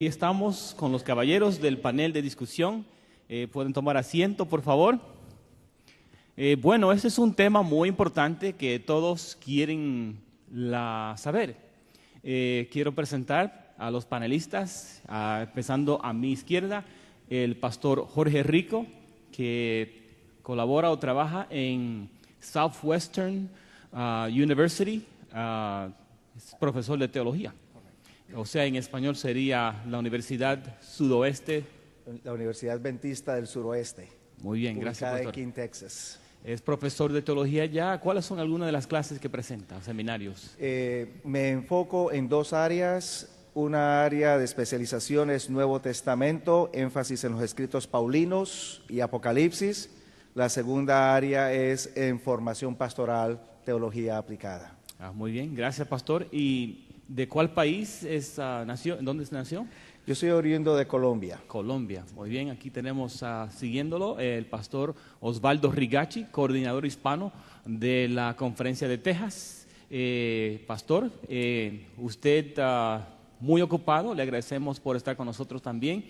Estamos con los caballeros del panel de discusión. Pueden tomar asiento, por favor. Bueno, ese es un tema muy importante que todos quieren saber. Quiero presentar a los panelistas, empezando a mi izquierda, el pastor Jorge Rico, que colabora o trabaja en Southwestern University, es profesor de teología. O sea, en español sería la Universidad Sudoeste. La Universidad Adventista del Suroeste. Muy bien, gracias, pastor. De King, Texas. Es profesor de teología ya. ¿Cuáles son algunas de las clases que presenta, seminarios? Me enfoco en dos áreas. Una área de especialización es Nuevo Testamento, énfasis en los escritos paulinos y Apocalipsis. La segunda área es en formación pastoral, teología aplicada. Muy bien, gracias, pastor. ¿Y de cuál país nació? ¿En dónde nació? Yo soy oriundo de Colombia. Colombia, muy bien. Aquí tenemos, siguiéndolo, el pastor Osvaldo Rigachi, coordinador hispano de la Conferencia de Texas. Pastor, usted muy ocupado, le agradecemos por estar con nosotros también.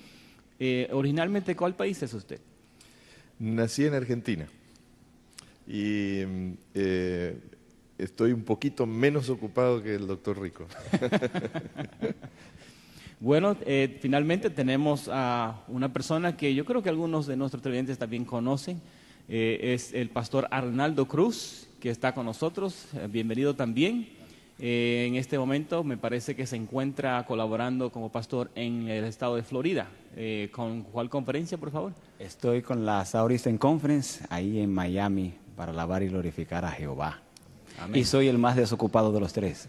Originalmente, ¿cuál país es usted? Nací en Argentina y estoy un poquito menos ocupado que el doctor Rico. Bueno, finalmente tenemos a una persona que yo creo que algunos de nuestros televidentes también conocen. Es el pastor Arnaldo Cruz, que está con nosotros. Bienvenido también. En este momento me parece que se encuentra colaborando como pastor en el estado de Florida. ¿Con cuál conferencia, por favor? Estoy con la Southeastern Conference, ahí en Miami, para alabar y glorificar a Jehová. Amén. Y soy el más desocupado de los tres.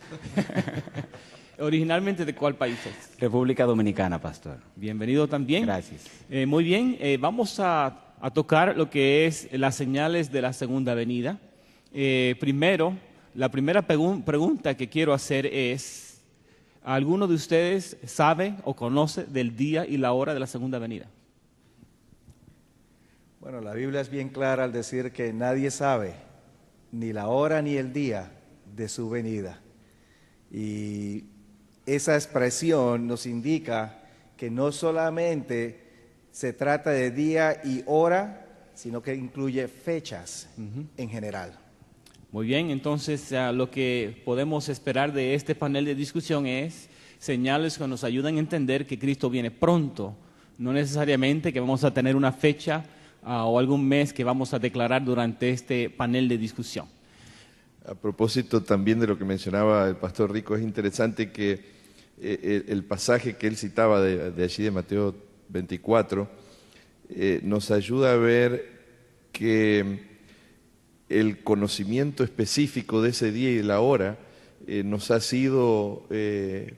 ¿Originalmente de cuál país es? República Dominicana, pastor. Bienvenido también. Gracias. Muy bien, vamos a tocar lo que es las señales de la segunda venida. Primero, la primera pregunta que quiero hacer es, ¿alguno de ustedes sabe o conoce del día y la hora de la segunda venida? Bueno, la Biblia es bien clara al decir que nadie sabe ni la hora ni el día de su venida. Y esa expresión nos indica que no solamente se trata de día y hora, sino que incluye fechas en general. Muy bien, entonces lo que podemos esperar de este panel de discusión es señales que nos ayudan a entender que Cristo viene pronto, no necesariamente que vamos a tener una fecha o algún mes que vamos a declarar durante este panel de discusión. A propósito también de lo que mencionaba el pastor Rico, es interesante que el pasaje que él citaba de allí de Mateo 24 nos ayuda a ver que el conocimiento específico de ese día y de la hora nos ha sido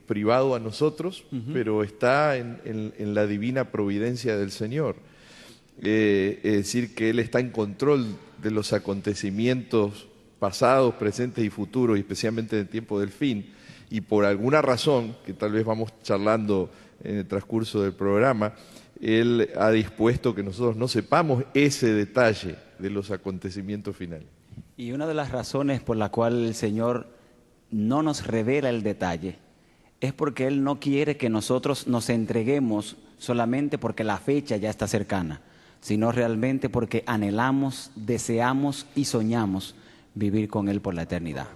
privado a nosotros, pero está en la divina providencia del Señor. Es decir, que Él está en control de los acontecimientos pasados, presentes y futuros, y especialmente en el tiempo del fin, y por alguna razón, que tal vez vamos charlando en el transcurso del programa, Él ha dispuesto que nosotros no sepamos ese detalle de los acontecimientos finales. Y una de las razones por la cual el Señor no nos revela el detalle es porque Él no quiere que nosotros nos entreguemos solamente porque la fecha ya está cercana, sino realmente porque anhelamos, deseamos y soñamos vivir con Él por la eternidad.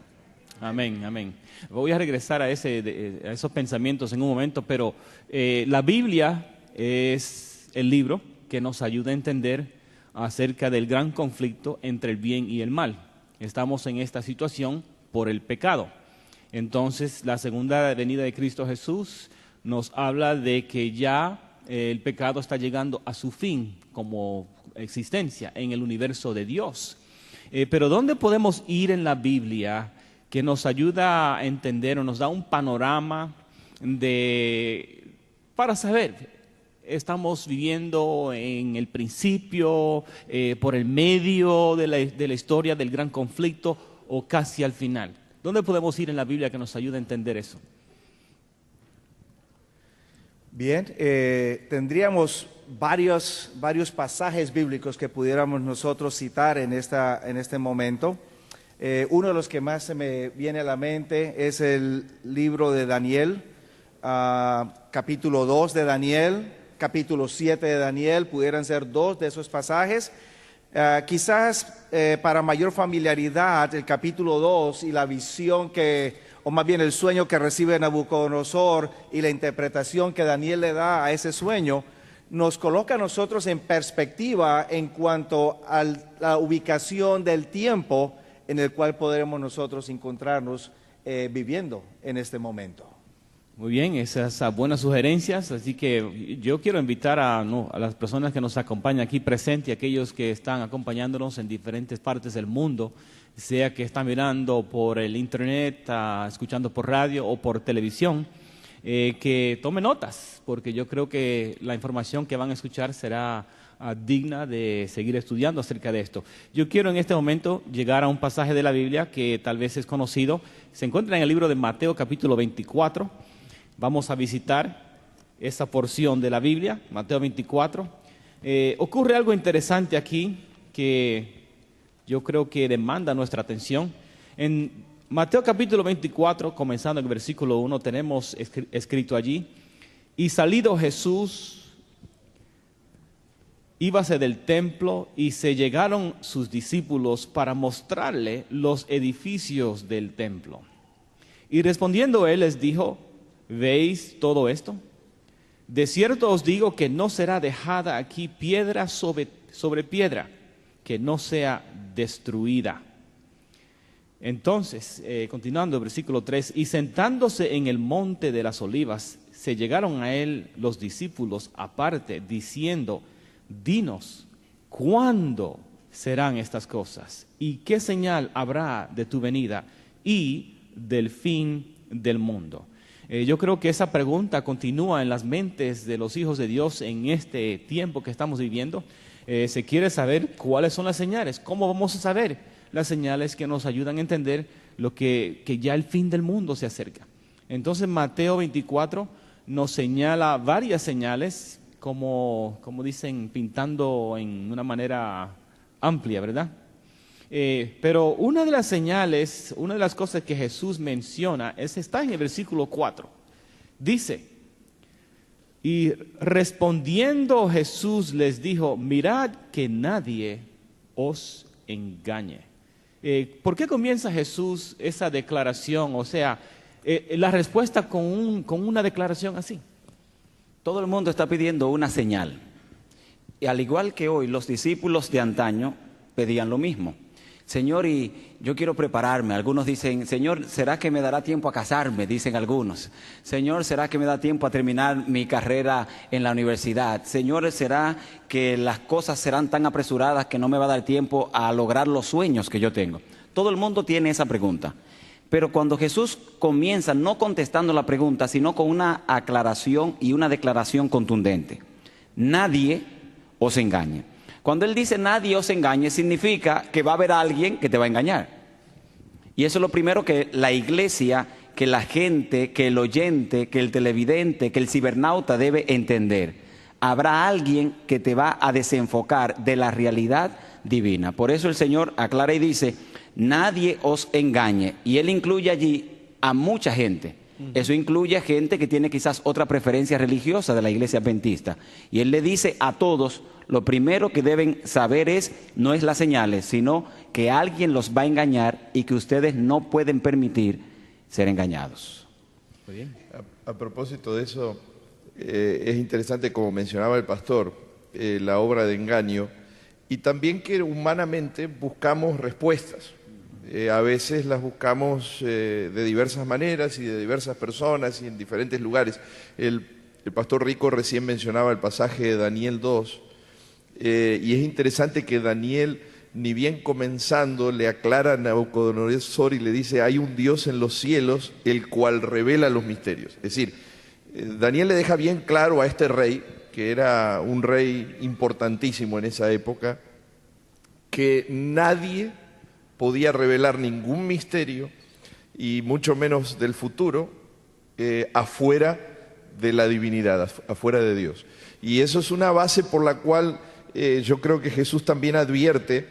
Amén, amén. Voy a regresar a esos pensamientos en un momento, pero la Biblia es el libro que nos ayuda a entender acerca del gran conflicto entre el bien y el mal. Estamos en esta situación por el pecado. Entonces, la segunda venida de Cristo Jesús nos habla de que ya el pecado está llegando a su fin como existencia en el universo de Dios. Pero ¿dónde podemos ir en la Biblia que nos ayuda a entender o nos da un panorama para saber? Estamos viviendo en el principio, por el medio de la historia del gran conflicto o casi al final. ¿Dónde podemos ir en la Biblia que nos ayude a entender eso? Bien, tendríamos varios pasajes bíblicos que pudiéramos nosotros citar en este momento. Uno de los que más se me viene a la mente es el libro de Daniel, capítulo 2 de Daniel, capítulo 7 de Daniel, pudieran ser dos de esos pasajes. Quizás para mayor familiaridad, el capítulo 2 y la visión o más bien el sueño que recibe Nabucodonosor y la interpretación que Daniel le da a ese sueño, nos coloca a nosotros en perspectiva en cuanto a la ubicación del tiempo en el cual podremos nosotros encontrarnos viviendo en este momento. Muy bien, esas buenas sugerencias, así que yo quiero invitar a las personas que nos acompañan aquí presentes y aquellos que están acompañándonos en diferentes partes del mundo, sea que están mirando por el internet, escuchando por radio o por televisión, que tomen notas, porque yo creo que la información que van a escuchar será digna de seguir estudiando acerca de esto. Yo quiero en este momento llegar a un pasaje de la Biblia que tal vez es conocido, se encuentra en el libro de Mateo capítulo 24, vamos a visitar esa porción de la Biblia, Mateo 24. Ocurre algo interesante aquí que yo creo que demanda nuestra atención. En Mateo capítulo 24, comenzando en el versículo 1, tenemos escrito allí: y salido Jesús, íbase del templo, y se llegaron sus discípulos para mostrarle los edificios del templo. Y respondiendo él les dijo: ¿veis todo esto? De cierto os digo que no será dejada aquí piedra sobre piedra, que no sea destruida. Entonces, continuando el versículo 3, y sentándose en el monte de las olivas, se llegaron a él los discípulos aparte, diciendo: dinos, ¿cuándo serán estas cosas? ¿Y qué señal habrá de tu venida y del fin del mundo? Yo creo que esa pregunta continúa en las mentes de los hijos de Dios en este tiempo que estamos viviendo. Se quiere saber cuáles son las señales, cómo vamos a saber las señales que nos ayudan a entender lo que ya el fin del mundo se acerca. Entonces Mateo 24 nos señala varias señales, como dicen, pintando en una manera amplia, ¿verdad? Pero una de las señales, una de las cosas que Jesús menciona está en el versículo 4. Dice: y respondiendo Jesús les dijo: mirad que nadie os engañe. ¿Por qué comienza Jesús esa declaración? O sea, la respuesta con una declaración así. Todo el mundo está pidiendo una señal. Y al igual que hoy, los discípulos de antaño pedían lo mismo. Señor, y yo quiero prepararme. Algunos dicen: Señor, ¿será que me dará tiempo a casarme? Dicen algunos. Señor, ¿será que me da tiempo a terminar mi carrera en la universidad? Señor, ¿será que las cosas serán tan apresuradas que no me va a dar tiempo a lograr los sueños que yo tengo? Todo el mundo tiene esa pregunta. Pero cuando Jesús comienza no contestando la pregunta, sino con una aclaración y una declaración contundente: nadie os engañe. Cuando Él dice nadie os engañe, significa que va a haber alguien que te va a engañar. Y eso es lo primero que la iglesia, que la gente, que el oyente, que el televidente, que el cibernauta debe entender. Habrá alguien que te va a desenfocar de la realidad divina. Por eso el Señor aclara y dice: nadie os engañe. Y Él incluye allí a mucha gente. Eso incluye a gente que tiene quizás otra preferencia religiosa de la iglesia adventista. Y Él le dice a todos: lo primero que deben saber no es las señales, sino que alguien los va a engañar y que ustedes no pueden permitir ser engañados. Muy bien. A propósito de eso, es interesante, como mencionaba el pastor, la obra de engaño, y también que humanamente buscamos respuestas. A veces las buscamos de diversas maneras y de diversas personas y en diferentes lugares. El pastor Rico recién mencionaba el pasaje de Daniel 2, y es interesante que Daniel, ni bien comenzando, le aclara a Nabucodonosor y le dice: hay un Dios en los cielos, el cual revela los misterios. Es decir, Daniel le deja bien claro a este rey, que era un rey importantísimo en esa época, que nadie podía revelar ningún misterio, y mucho menos del futuro, afuera de la divinidad, afuera de Dios. Y eso es una base por la cual yo creo que Jesús también advierte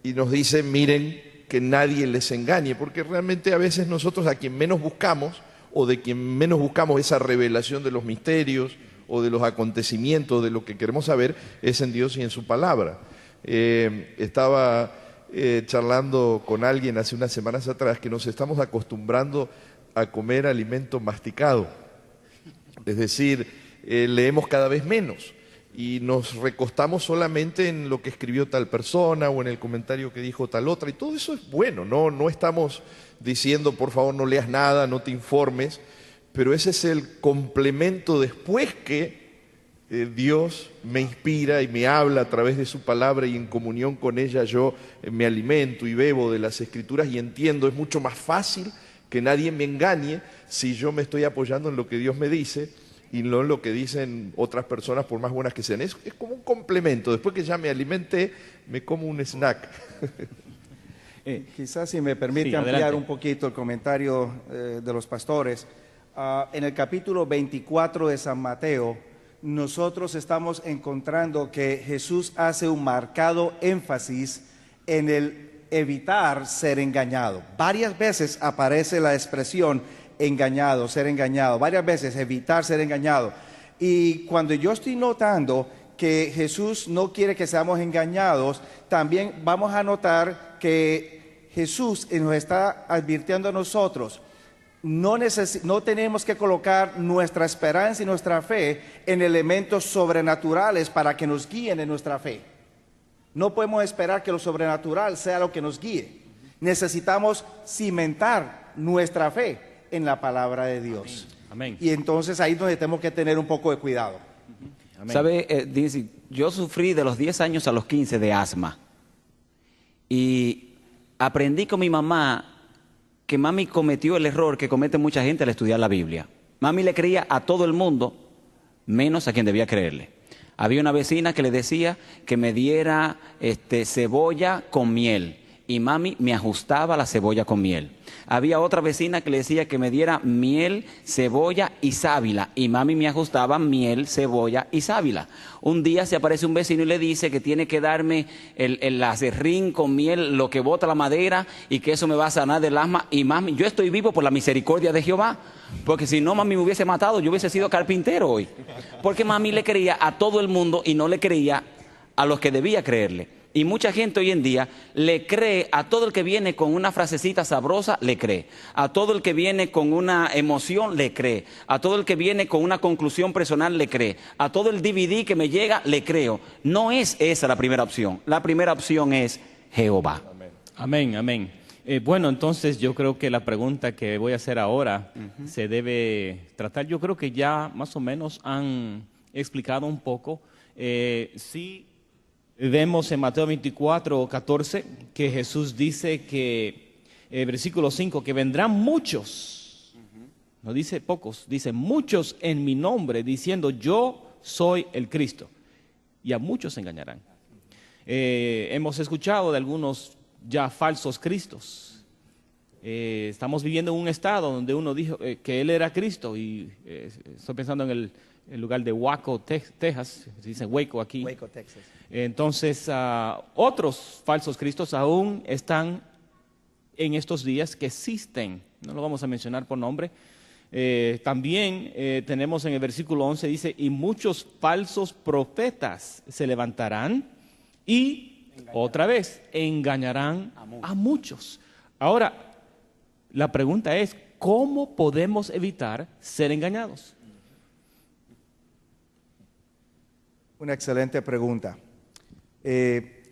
y nos dice: miren que nadie les engañe, porque realmente a veces nosotros, a quien menos buscamos o de quien menos buscamos esa revelación de los misterios o de los acontecimientos, de lo que queremos saber, es en Dios y en su palabra. Estaba charlando con alguien hace unas semanas atrás que nos estamos acostumbrando a comer alimento masticado, es decir, leemos cada vez menos y nos recostamos solamente en lo que escribió tal persona o en el comentario que dijo tal otra, y todo eso es bueno, no estamos diciendo por favor no leas nada, no te informes, pero ese es el complemento después que Dios me inspira y me habla a través de su palabra, y en comunión con ella yo me alimento y bebo de las Escrituras y entiendo. Es mucho más fácil que nadie me engañe si yo me estoy apoyando en lo que Dios me dice y no en lo que dicen otras personas, por más buenas que sean. Es como un complemento. Después que ya me alimenté, me como un snack. Quizás si me permite Sí, ampliar adelante. un poquito el comentario de los pastores. En el capítulo 24 de San Mateo, nosotros estamos encontrando que Jesús hace un marcado énfasis en el evitar ser engañado. Varias veces aparece la expresión engañado, ser engañado. Varias veces evitar ser engañado. Y cuando yo estoy notando que Jesús no quiere que seamos engañados, también vamos a notar que Jesús nos está advirtiendo a nosotros. No tenemos que colocar nuestra esperanza y nuestra fe en elementos sobrenaturales para que nos guíen en nuestra fe. No podemos esperar que lo sobrenatural sea lo que nos guíe. Necesitamos cimentar nuestra fe en la palabra de Dios. Amén. Y entonces ahí es donde tenemos que tener un poco de cuidado. Amén. ¿Sabe? Dice, yo sufrí de los 10 años a los 15 de asma. Y aprendí con mi mamá que mami cometió el error que comete mucha gente al estudiar la Biblia. Mami le creía a todo el mundo, menos a quien debía creerle. Había una vecina que le decía que me diera cebolla con miel, y mami me ajustaba la cebolla con miel. Había otra vecina que le decía que me diera miel, cebolla y sábila, y mami me ajustaba miel, cebolla y sábila. Un día se aparece un vecino y le dice que tiene que darme el aserrín con miel, lo que bota la madera, y que eso me va a sanar del asma. Y mami, yo estoy vivo por la misericordia de Jehová, porque si no mami me hubiese matado, yo hubiese sido carpintero hoy. Porque mami le creía a todo el mundo y no le creía a los que debía creerle. Y mucha gente hoy en día le cree a todo el que viene con una frasecita sabrosa, le cree. A todo el que viene con una emoción, le cree. A todo el que viene con una conclusión personal, le cree. A todo el DVD que me llega, le creo. No es esa la primera opción. La primera opción es Jehová. Amén, amén. Bueno, entonces yo creo que la pregunta que voy a hacer ahora se debe tratar. Yo creo que ya más o menos han explicado un poco. Sí. Vemos en Mateo 24, 14, que Jesús dice que, versículo 5, que vendrán muchos, no dice pocos, dice muchos en mi nombre, diciendo yo soy el Cristo, y a muchos se engañarán. Hemos escuchado de algunos ya falsos cristos. Estamos viviendo en un estado donde uno dijo que él era Cristo, y estoy pensando en el lugar de Waco, Texas, se dice Waco aquí. Waco, Texas. Entonces, otros falsos cristos aún están en estos días que existen. No lo vamos a mencionar por nombre. También tenemos en el versículo 11, dice, y muchos falsos profetas se levantarán y, otra vez, engañarán a muchos. Ahora, la pregunta es, ¿cómo podemos evitar ser engañados? Una excelente pregunta.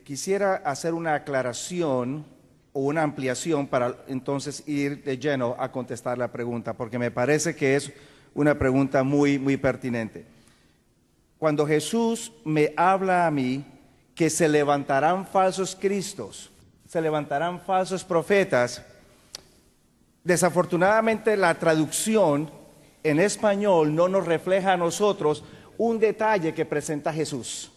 Quisiera hacer una aclaración o una ampliación para entonces ir de lleno a contestar la pregunta, porque me parece que es una pregunta muy, muy pertinente. Cuando Jesús me habla a mí que se levantarán falsos cristos, se levantarán falsos profetas, desafortunadamente la traducción en español no nos refleja a nosotros un detalle que presenta Jesús.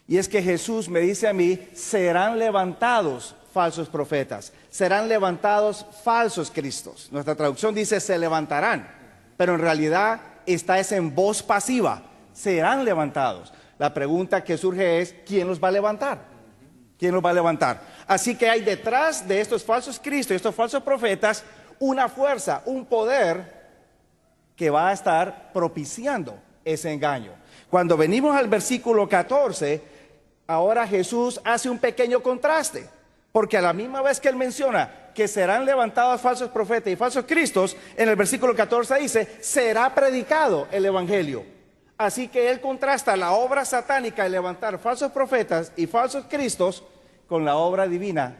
Y es que Jesús me dice a mí, serán levantados falsos profetas, serán levantados falsos cristos. Nuestra traducción dice se levantarán, pero en realidad está es en voz pasiva, serán levantados. La pregunta que surge es, ¿quién los va a levantar? ¿Quién los va a levantar? Así que hay detrás de estos falsos cristos, estos falsos profetas, una fuerza, un poder que va a estar propiciando ese engaño. Cuando venimos al versículo 14, ahora Jesús hace un pequeño contraste, porque a la misma vez que él menciona que serán levantados falsos profetas y falsos cristos, en el versículo 14 dice, será predicado el evangelio. Así que él contrasta la obra satánica de levantar falsos profetas y falsos cristos con la obra divina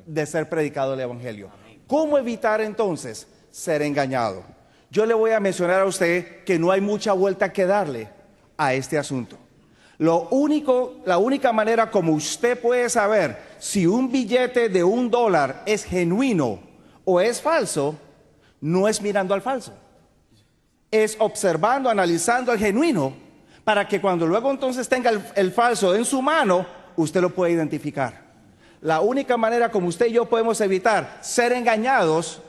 de ser predicado el evangelio. ¿Cómo evitar entonces ser engañado? Yo le voy a mencionar a usted que no hay mucha vuelta que darle a este asunto. La única manera como usted puede saber si un billete de $1 es genuino o es falso, no es mirando al falso. Es observando, analizando al genuino, para que cuando luego entonces tenga el falso en su mano, usted lo pueda identificar. La única manera como usted y yo podemos evitar ser engañados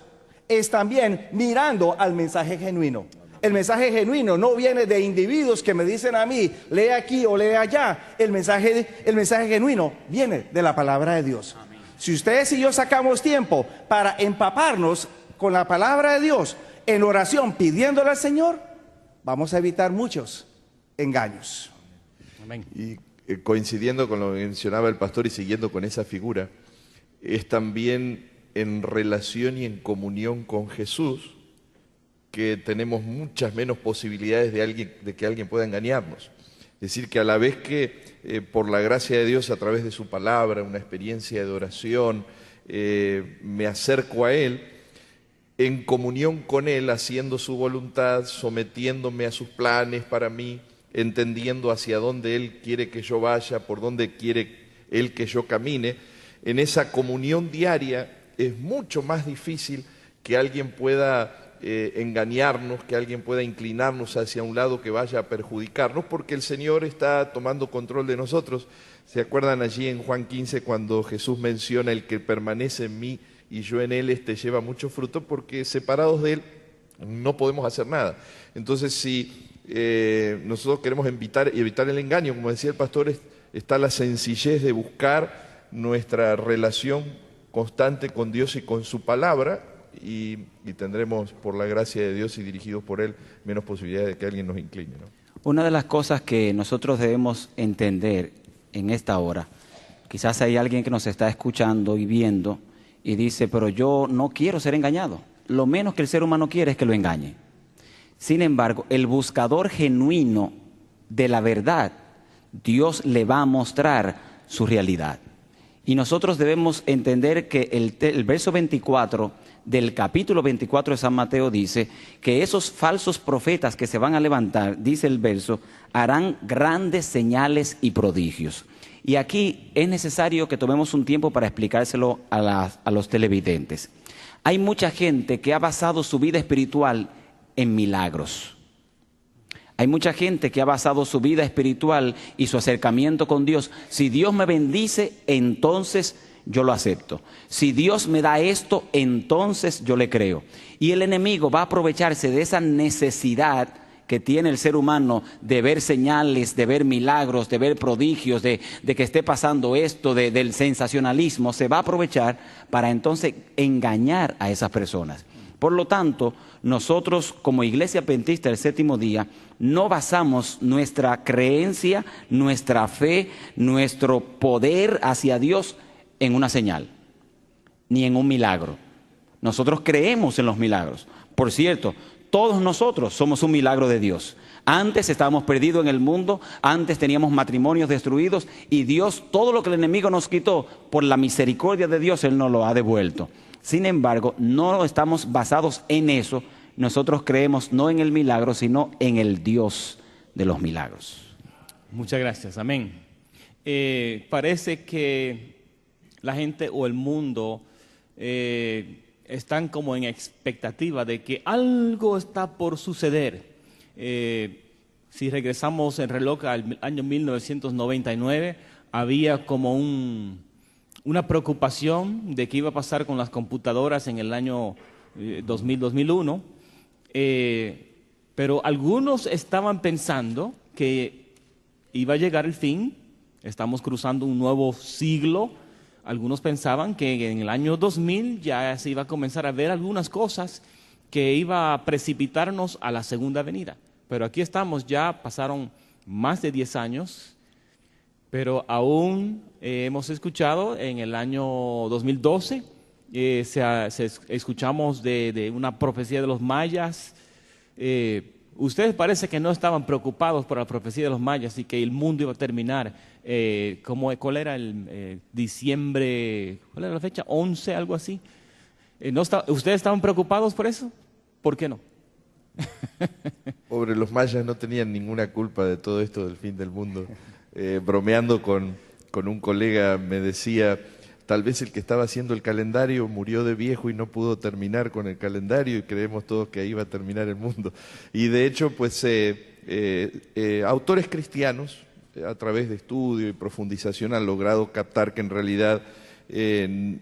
es también mirando al mensaje genuino. El mensaje genuino no viene de individuos que me dicen a mí, lee aquí o lee allá. El mensaje genuino viene de la palabra de Dios. Amén. Si ustedes y yo sacamos tiempo para empaparnos con la palabra de Dios en oración pidiéndole al Señor, vamos a evitar muchos engaños. Amén. Y coincidiendo con lo que mencionaba el pastor y siguiendo con esa figura, es también en relación y en comunión con Jesús que tenemos muchas menos posibilidades de que alguien pueda engañarnos. Es decir, que a la vez que por la gracia de Dios, a través de su palabra, una experiencia de oración, me acerco a Él, en comunión con Él, haciendo su voluntad, sometiéndome a sus planes para mí, entendiendo hacia dónde Él quiere que yo vaya, por dónde quiere Él que yo camine, en esa comunión diaria es mucho más difícil que alguien pueda engañarnos, que alguien pueda inclinarnos hacia un lado que vaya a perjudicarnos, porque el Señor está tomando control de nosotros. ¿Se acuerdan allí en Juan 15 cuando Jesús menciona el que permanece en mí y yo en él, lleva mucho fruto? Porque separados de Él no podemos hacer nada. Entonces, si nosotros queremos evitar el engaño, como decía el pastor, está la sencillez de buscar nuestra relación constante con Dios y con su palabra, y tendremos, por la gracia de Dios y dirigidos por Él, menos posibilidades de que alguien nos incline, ¿no? Una de las cosas que nosotros debemos entender en esta hora, quizás hay alguien que nos está escuchando y viendo y dice, pero yo no quiero ser engañado. Lo menos que el ser humano quiere es que lo engañe. Sin embargo, el buscador genuino de la verdad, Dios le va a mostrar su realidad. Y nosotros debemos entender que el verso 24 del capítulo 24 de San Mateo dice que esos falsos profetas que se van a levantar, dice el verso, harán grandes señales y prodigios. Y aquí es necesario que tomemos un tiempo para explicárselo a los televidentes. Hay mucha gente que ha basado su vida espiritual en milagros. Hay mucha gente que ha basado su vida espiritual y su acercamiento con Dios. Si Dios me bendice, entonces yo lo acepto. Si Dios me da esto, entonces yo le creo. Y el enemigo va a aprovecharse de esa necesidad que tiene el ser humano de ver señales, de ver milagros, de ver prodigios, de que esté pasando esto, del sensacionalismo. Se va a aprovechar para entonces engañar a esas personas. Por lo tanto, nosotros como Iglesia Adventista del Séptimo Día no basamos nuestra creencia, nuestra fe, nuestro poder hacia Dios en una señal, ni en un milagro. Nosotros creemos en los milagros. Por cierto, todos nosotros somos un milagro de Dios. Antes estábamos perdidos en el mundo, antes teníamos matrimonios destruidos y Dios, todo lo que el enemigo nos quitó, por la misericordia de Dios, Él nos lo ha devuelto. Sin embargo, no estamos basados en eso. Nosotros creemos no en el milagro, sino en el Dios de los milagros. Muchas gracias, amén. Parece que la gente o el mundo están como en expectativa de que algo está por suceder. Si regresamos el reloj al año 1999, había como una preocupación de qué iba a pasar con las computadoras en el año 2000-2001, pero algunos estaban pensando que iba a llegar el fin, estamos cruzando un nuevo siglo. Algunos pensaban que en el año 2000 ya se iba a comenzar a ver algunas cosas que iba a precipitarnos a la segunda venida. Pero aquí estamos, ya pasaron más de 10 años, pero aún hemos escuchado en el año 2012, escuchamos de una profecía de los mayas. Ustedes parece que no estaban preocupados por la profecía de los mayas y que el mundo iba a terminar. ¿Cuál era el diciembre? ¿Cuál era la fecha? 11, algo así. ¿Ustedes estaban preocupados por eso? ¿Por qué no? Pobre, los mayas no tenían ninguna culpa de todo esto del fin del mundo. Bromeando con un colega me decía, tal vez el que estaba haciendo el calendario murió de viejo y no pudo terminar con el calendario y creemos todos que ahí iba a terminar el mundo. Y de hecho, pues autores cristianos, a través de estudio y profundización, han logrado captar que en realidad el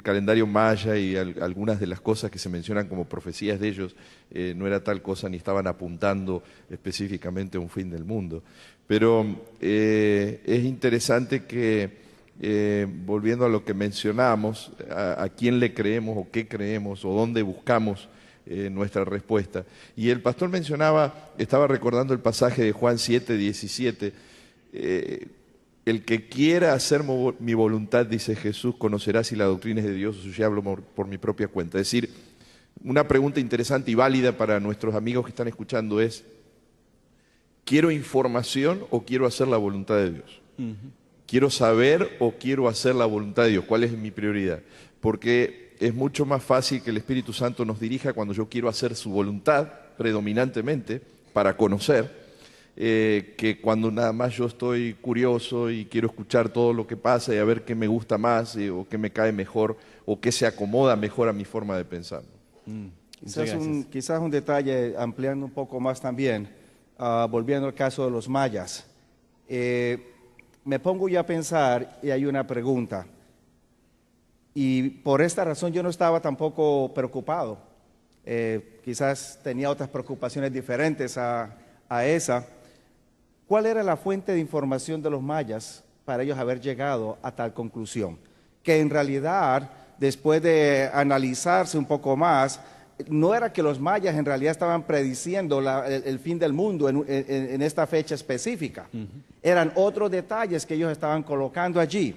calendario maya y algunas de las cosas que se mencionan como profecías de ellos no era tal cosa ni estaban apuntando específicamente a un fin del mundo. Pero es interesante que, volviendo a lo que mencionamos, a quién le creemos o qué creemos o dónde buscamos nuestra respuesta. Y el pastor estaba recordando el pasaje de Juan 7:17, el que quiera hacer mi voluntad, dice Jesús, conocerá si la doctrina es de Dios o si yo hablo por mi propia cuenta. Es decir, una pregunta interesante y válida para nuestros amigos que están escuchando es, ¿quiero información o quiero hacer la voluntad de Dios? ¿Quiero saber o quiero hacer la voluntad de Dios? ¿Cuál es mi prioridad? Porque es mucho más fácil que el Espíritu Santo nos dirija cuando yo quiero hacer su voluntad predominantemente para conocer, que cuando nada más yo estoy curioso y quiero escuchar todo lo que pasa y a ver qué me gusta más o qué me cae mejor o qué se acomoda mejor a mi forma de pensar. Quizás un detalle, ampliando un poco más también, volviendo al caso de los mayas. Me pongo ya a pensar y hay una pregunta. Y por esta razón yo no estaba tampoco preocupado. Quizás tenía otras preocupaciones diferentes a esa. ¿Cuál era la fuente de información de los mayas para ellos haber llegado a tal conclusión? Que en realidad, después de analizarse un poco más, no era que los mayas en realidad estaban prediciendo el fin del mundo en esta fecha específica. Eran otros detalles que ellos estaban colocando allí.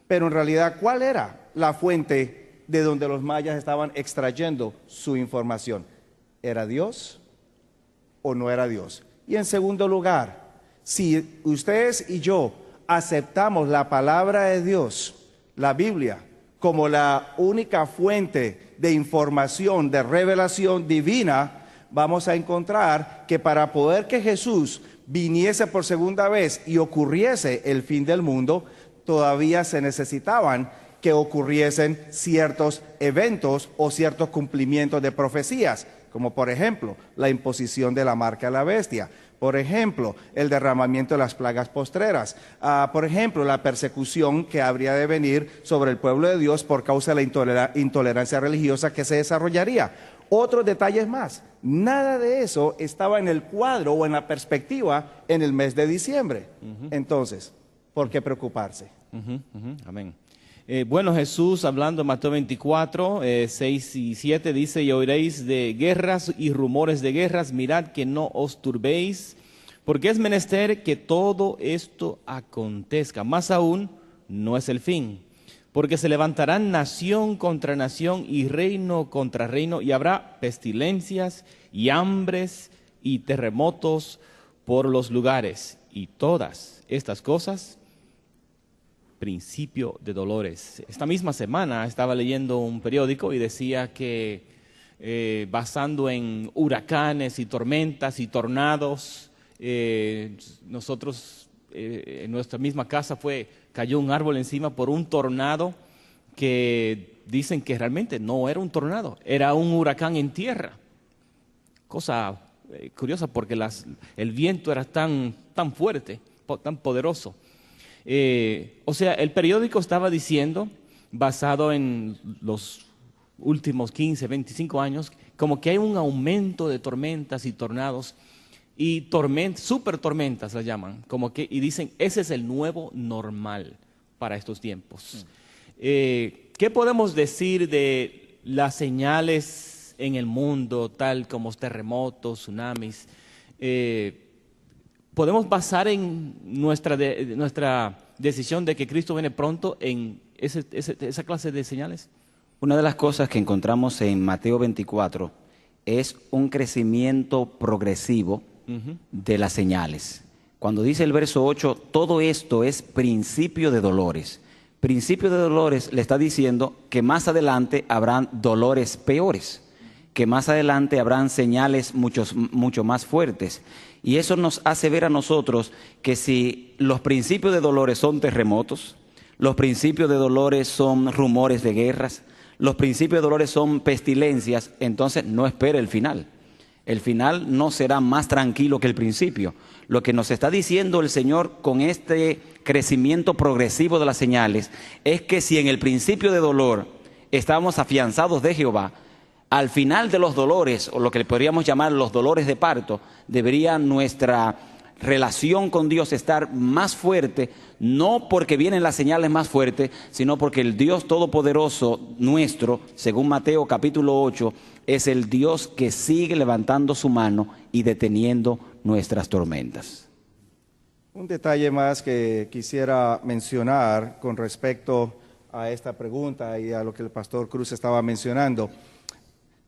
Pero en realidad, ¿cuál era la fuente de donde los mayas estaban extrayendo su información? ¿Era Dios o no era Dios? Y en segundo lugar, si ustedes y yo aceptamos la palabra de Dios, la Biblia, como la única fuente de información, de revelación divina, vamos a encontrar que para poder que Jesús viniese por segunda vez y ocurriese el fin del mundo, todavía se necesitaban que ocurriesen ciertos eventos o ciertos cumplimientos de profecías, como por ejemplo la imposición de la marca de la bestia, por ejemplo el derramamiento de las plagas postreras, por ejemplo la persecución que habría de venir sobre el pueblo de Dios por causa de la intolerancia religiosa que se desarrollaría. Otros detalles más, nada de eso estaba en el cuadro o en la perspectiva en el mes de diciembre. Entonces, ¿por qué preocuparse? Amén. Bueno, Jesús hablando en Mateo 24, 6 y 7 dice, y oiréis de guerras y rumores de guerras, mirad que no os turbéis, porque es menester que todo esto acontezca, más aún no es el fin, porque se levantarán nación contra nación y reino contra reino, y habrá pestilencias y hambres y terremotos por los lugares, y todas estas cosas principio de dolores. Esta misma semana estaba leyendo un periódico y decía que basando en huracanes y tormentas y tornados, nosotros en nuestra misma casa cayó un árbol encima por un tornado que dicen que realmente no era un tornado, era un huracán en tierra. Cosa curiosa porque el viento era tan fuerte, tan poderoso. O sea, el periódico estaba diciendo, basado en los últimos 15, 25 años, como que hay un aumento de tormentas y tornados, y super tormentas las llaman, y dicen, ese es el nuevo normal para estos tiempos. ¿Qué podemos decir de las señales en el mundo, tal como terremotos, tsunamis, podemos basar en nuestra decisión de que Cristo viene pronto en esa clase de señales. Una de las cosas que encontramos en Mateo 24 es un crecimiento progresivo de las señales. Cuando dice el verso 8, todo esto es principio de dolores. Principio de dolores le está diciendo que más adelante habrán dolores peores, que más adelante habrán señales mucho más fuertes. Y eso nos hace ver a nosotros que si los principios de dolores son terremotos, los principios de dolores son rumores de guerras, los principios de dolores son pestilencias, entonces no espere el final. El final no será más tranquilo que el principio. Lo que nos está diciendo el Señor con este crecimiento progresivo de las señales es que si en el principio de dolor estábamos afianzados de Jehová, al final de los dolores, o lo que le podríamos llamar los dolores de parto, debería nuestra relación con Dios estar más fuerte, no porque vienen las señales más fuertes, sino porque el Dios Todopoderoso nuestro, según Mateo capítulo 8, es el Dios que sigue levantando su mano y deteniendo nuestras tormentas. Un detalle más que quisiera mencionar con respecto a esta pregunta y a lo que el pastor Cruz estaba mencionando.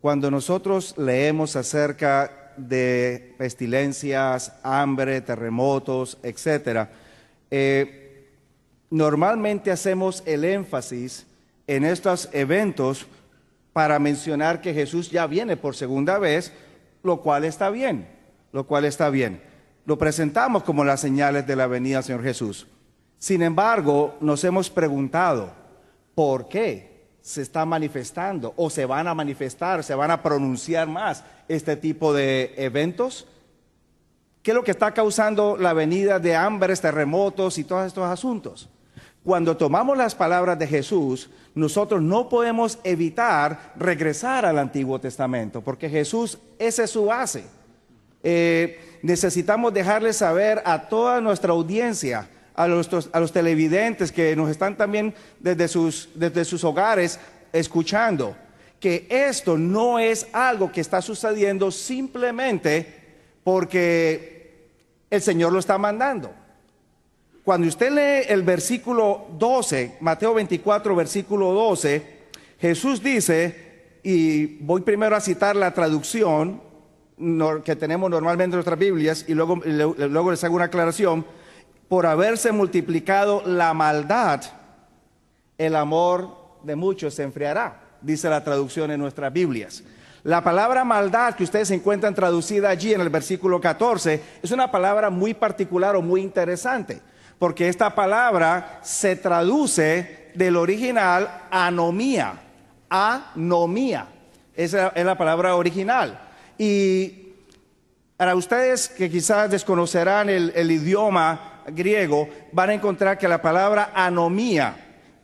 Cuando nosotros leemos acerca de pestilencias, hambre, terremotos, etcétera, normalmente hacemos el énfasis en estos eventos para mencionar que Jesús ya viene por segunda vez, lo cual está bien, Lo presentamos como las señales de la venida del Señor Jesús. Sin embargo, nos hemos preguntado, ¿por qué se está manifestando o se van a manifestar, se van a pronunciar más este tipo de eventos? ¿Qué es lo que está causando la venida de hambres, terremotos y todos estos asuntos? Cuando tomamos las palabras de Jesús, nosotros no podemos evitar regresar al Antiguo Testamento, porque Jesús, ese es su base. Necesitamos dejarles saber a toda nuestra audiencia, a los televidentes que nos están también desde sus hogares escuchando, que esto no es algo que está sucediendo simplemente porque el Señor lo está mandando. Cuando usted lee el versículo 12, Mateo 24, versículo 12, Jesús dice, y voy primero a citar la traducción que tenemos normalmente en nuestras Biblias, y luego les hago una aclaración. Por haberse multiplicado la maldad, el amor de muchos se enfriará, dice la traducción en nuestras Biblias. La palabra maldad que ustedes encuentran traducida allí en el versículo 14 es una palabra muy particular o muy interesante, porque esta palabra se traduce del original anomía. Esa es la palabra original. Y para ustedes que quizás desconocerán el idioma griego, van a encontrar que la palabra anomía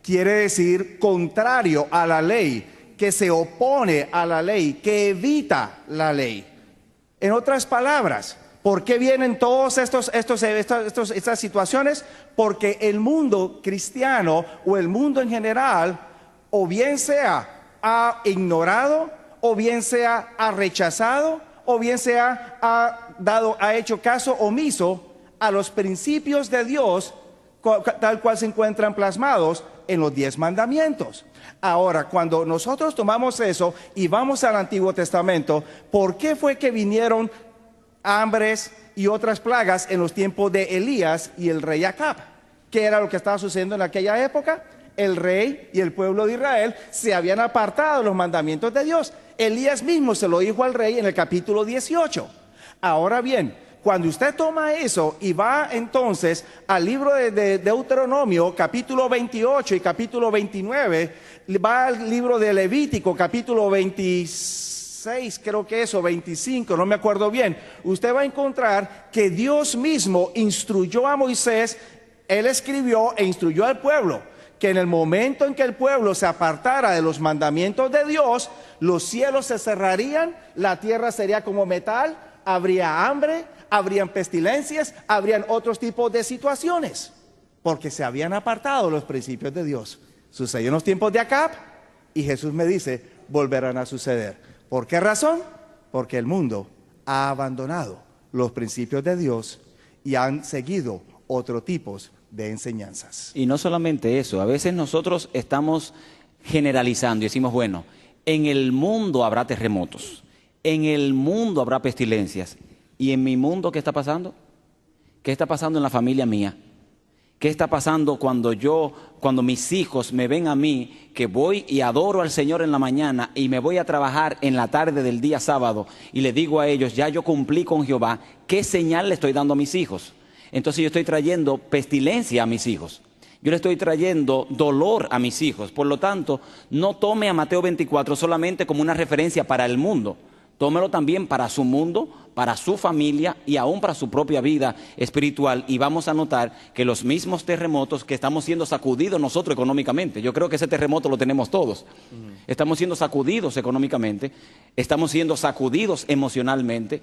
quiere decir contrario a la ley, que se opone a la ley, que evita la ley. En otras palabras, ¿por qué vienen todas estas situaciones? Porque el mundo cristiano o el mundo en general, o bien sea ha ignorado, o bien sea ha rechazado, o bien sea ha hecho caso omiso a los principios de Dios, tal cual se encuentran plasmados en los 10 mandamientos. Ahora, cuando nosotros tomamos eso y vamos al Antiguo Testamento, ¿por qué fue que vinieron hambres y otras plagas en los tiempos de Elías y el rey Acab? ¿Qué era lo que estaba sucediendo en aquella época? El rey y el pueblo de Israel se habían apartado de los mandamientos de Dios. Elías mismo se lo dijo al rey en el capítulo 18. Ahora bien, cuando usted toma eso y va entonces al libro de Deuteronomio, capítulo 28 y capítulo 29, va al libro de Levítico, capítulo 26, creo que eso, 25, no me acuerdo bien, usted va a encontrar que Dios mismo instruyó a Moisés, él escribió e instruyó al pueblo, que en el momento en que el pueblo se apartara de los mandamientos de Dios, los cielos se cerrarían, la tierra sería como metal, habría hambre, habrían pestilencias, habrían otros tipos de situaciones, porque se habían apartado los principios de Dios. Sucedió en los tiempos de Acab y Jesús me dice, volverán a suceder. ¿Por qué razón? Porque el mundo ha abandonado los principios de Dios y han seguido otros tipos de enseñanzas. Y no solamente eso, a veces nosotros estamos generalizando y decimos, bueno, en el mundo habrá terremotos, en el mundo habrá pestilencias. ¿Y en mi mundo qué está pasando? ¿Qué está pasando en la familia mía? ¿Qué está pasando cuando mis hijos me ven a mí, que voy y adoro al Señor en la mañana y me voy a trabajar en la tarde del día sábado y le digo a ellos, ya yo cumplí con Jehová, ¿qué señal le estoy dando a mis hijos? Entonces yo estoy trayendo pestilencia a mis hijos. Yo le estoy trayendo dolor a mis hijos. Por lo tanto, no tome a Mateo 24 solamente como una referencia para el mundo. Tómelo también para su mundo, para su familia y aún para su propia vida espiritual. Y vamos a notar que los mismos terremotos que estamos siendo sacudidos nosotros económicamente, yo creo que ese terremoto lo tenemos todos. Estamos siendo sacudidos económicamente, estamos siendo sacudidos emocionalmente.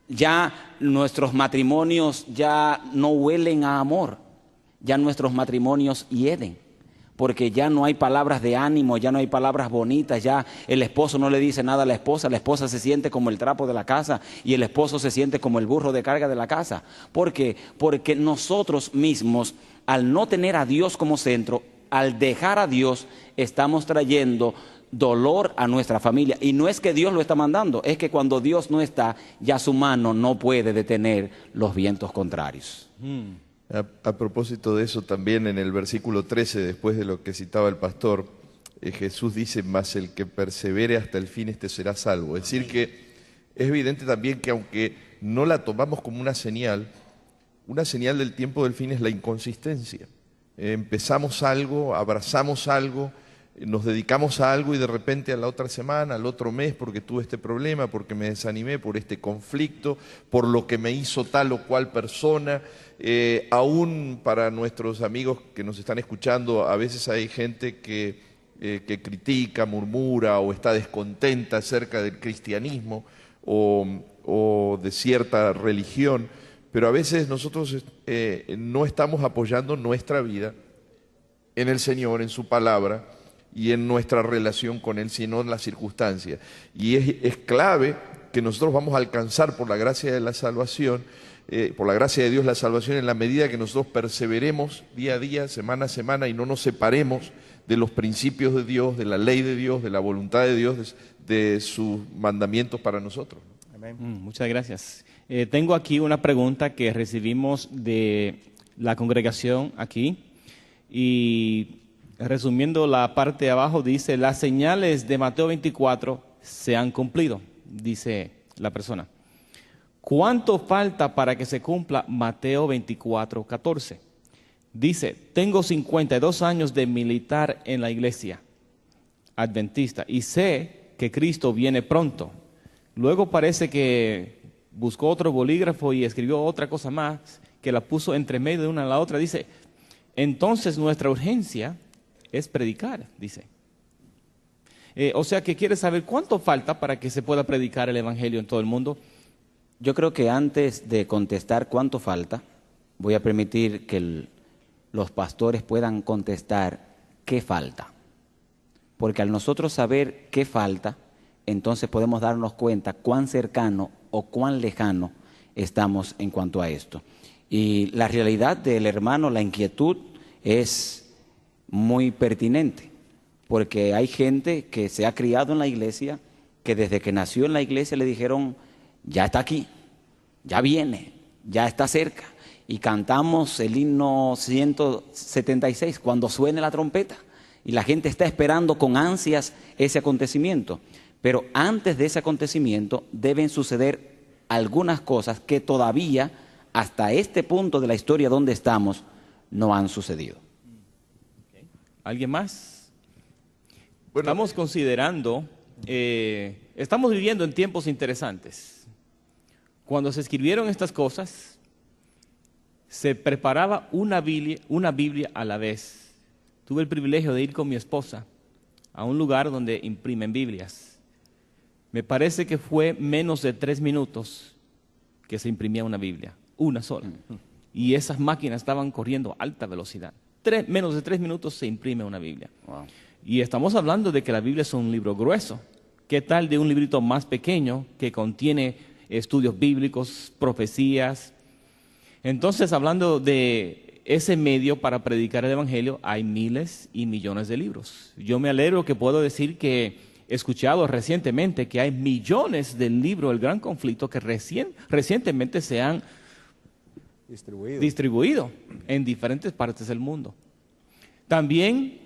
Ya nuestros matrimonios ya no huelen a amor, ya nuestros matrimonios hieden. Porque ya no hay palabras de ánimo, ya no hay palabras bonitas, ya el esposo no le dice nada a la esposa se siente como el trapo de la casa y el esposo se siente como el burro de carga de la casa. ¿Por qué? Porque nosotros mismos, al no tener a Dios como centro, al dejar a Dios, estamos trayendo dolor a nuestra familia. Y no es que Dios lo está mandando, es que cuando Dios no está, ya su mano no puede detener los vientos contrarios. A propósito de eso, también en el versículo 13, después de lo que citaba el pastor, Jesús dice, mas el que persevere hasta el fin, este será salvo. Es decir que es evidente también que aunque no la tomamos como una señal del tiempo del fin es la inconsistencia. Empezamos algo, abrazamos algo, nos dedicamos a algo y de repente a la otra semana, al otro mes, porque tuve este problema, porque me desanimé, por este conflicto, por lo que me hizo tal o cual persona. Aún para nuestros amigos que nos están escuchando, a veces hay gente que critica, murmura o está descontenta acerca del cristianismo o de cierta religión, pero a veces nosotros no estamos apoyando nuestra vida en el Señor, en su palabra, y en nuestra relación con Él, sino en las circunstancias. Y es clave que nosotros vamos a alcanzar por la gracia de la salvación, por la gracia de Dios la salvación, en la medida que nosotros perseveremos día a día, semana a semana, y no nos separemos de los principios de Dios, de la ley de Dios, de la voluntad de Dios, de sus mandamientos para nosotros. Amén. Muchas gracias. Tengo aquí una pregunta que recibimos de la congregación aquí y resumiendo la parte de abajo dice, las señales de Mateo 24 se han cumplido, dice la persona. ¿Cuánto falta para que se cumpla Mateo 24, 14? Dice, tengo 52 años de militar en la iglesia adventista y sé que Cristo viene pronto. Luego parece que buscó otro bolígrafo y escribió otra cosa más que la puso entre medio de una a la otra. Dice, entonces nuestra urgencia es predicar, dice. O sea que quiere saber cuánto falta para que se pueda predicar el evangelio en todo el mundo. Yo creo que antes de contestar cuánto falta, voy a permitir que los pastores puedan contestar qué falta. Porque al nosotros saber qué falta, entonces podemos darnos cuenta cuán cercano o cuán lejano estamos en cuanto a esto. Y la realidad del hermano, la inquietud es muy pertinente, porque hay gente que se ha criado en la iglesia, que desde que nació en la iglesia le dijeron, ya está aquí, ya viene, ya está cerca. Y cantamos el himno 176 cuando suene la trompeta, y la gente está esperando con ansias ese acontecimiento. Pero antes de ese acontecimiento deben suceder algunas cosas que todavía, hasta este punto de la historia donde estamos, no han sucedido. ¿Alguien más? Bueno, Estamos considerando, estamos viviendo en tiempos interesantes. Cuando se escribieron estas cosas, se preparaba una Biblia a la vez. Tuve el privilegio de ir con mi esposa a un lugar donde imprimen Biblias. Me parece que fue menos de 3 minutos que se imprimía una Biblia, una sola. Y esas máquinas estaban corriendo a alta velocidad. Menos de 3 minutos se imprime una Biblia. Wow. Y estamos hablando de que la Biblia es un libro grueso, ¿Qué tal de un librito más pequeño que contiene estudios bíblicos, profecías? Entonces, hablando de ese medio para predicar el Evangelio, hay miles y millones de libros. Yo me alegro que puedo decir que he escuchado recientemente que hay millones de libros del Gran Conflicto que recientemente se han distribuido en diferentes partes del mundo. También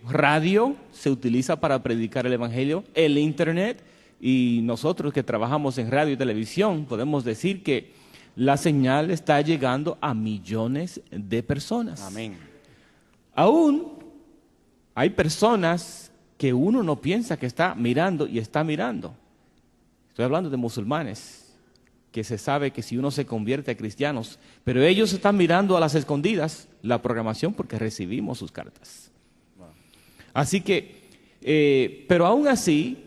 radio se utiliza para predicar el Evangelio, el Internet, y nosotros que trabajamos en radio y televisión podemos decir que la señal está llegando a millones de personas. Amén. Aún hay personas que uno no piensa que está mirando y está mirando. Estoy hablando de musulmanes, que se sabe que si uno se convierte a cristianos, pero ellos están mirando a las escondidas la programación porque recibimos sus cartas. Así que, pero aún así,